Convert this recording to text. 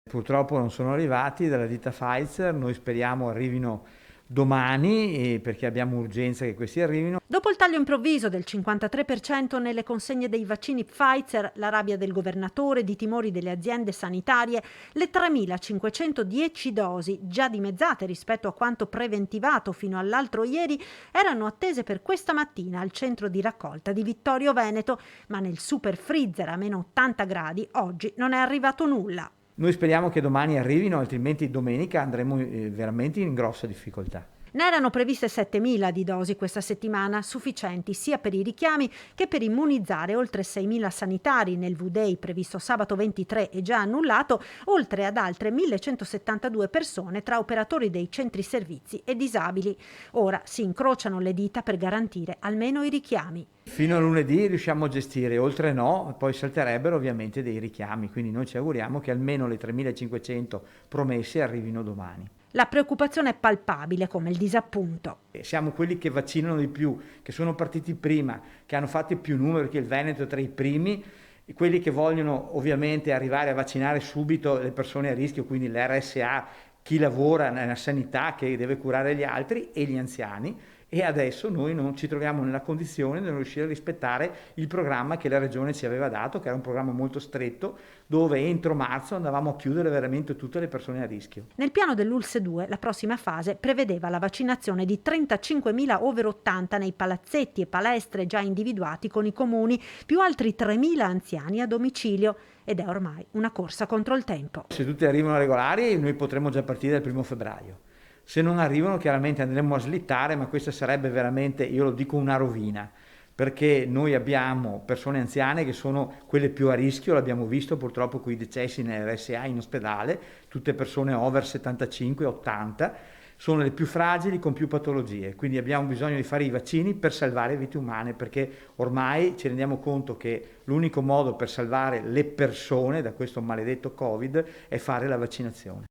Purtroppo non sono arrivati dalla ditta Pfizer, noi speriamo arrivino domani perché abbiamo urgenza che questi arrivino. Dopo il taglio improvviso del 53% nelle consegne dei vaccini Pfizer, la rabbia del governatore, di timori delle aziende sanitarie, le 3.510 dosi, già dimezzate rispetto a quanto preventivato fino all'altro ieri, erano attese per questa mattina al centro di raccolta di Vittorio Veneto, ma nel super freezer a meno 80 gradi oggi non è arrivato nulla. Noi speriamo che domani arrivino, altrimenti domenica andremo veramente in grossa difficoltà. Ne erano previste 7.000 di dosi questa settimana, sufficienti sia per i richiami che per immunizzare oltre 6.000 sanitari nel V-Day previsto sabato 23 e già annullato, oltre ad altre 1.172 persone tra operatori dei centri servizi e disabili. Ora si incrociano le dita per garantire almeno i richiami. Fino a lunedì riusciamo a gestire, oltre no, poi salterebbero ovviamente dei richiami, quindi noi ci auguriamo che almeno le 3.500 promesse arrivino domani. La preoccupazione è palpabile, come il disappunto. Siamo quelli che vaccinano di più, che sono partiti prima, che hanno fatto più numeri, che il Veneto è tra i primi, e quelli che vogliono ovviamente arrivare a vaccinare subito le persone a rischio, quindi l'RSA, chi lavora nella sanità che deve curare gli altri e gli anziani. E adesso noi non ci troviamo nella condizione di non riuscire a rispettare il programma che la Regione ci aveva dato, che era un programma molto stretto, dove entro marzo andavamo a chiudere veramente tutte le persone a rischio. Nel piano dell'ULSS 2 la prossima fase prevedeva la vaccinazione di 35.000 over 80 nei palazzetti e palestre già individuati con i comuni, più altri 3.000 anziani a domicilio. Ed è ormai una corsa contro il tempo. Se tutti arrivano regolari noi potremo già partire dal 1 febbraio. Se non arrivano chiaramente andremo a slittare, ma questa sarebbe veramente, io lo dico, una rovina, perché noi abbiamo persone anziane che sono quelle più a rischio, l'abbiamo visto purtroppo con i decessi nell'RSA in ospedale, tutte persone over 75-80, sono le più fragili con più patologie, quindi abbiamo bisogno di fare i vaccini per salvare vite umane, perché ormai ci rendiamo conto che l'unico modo per salvare le persone da questo maledetto Covid è fare la vaccinazione.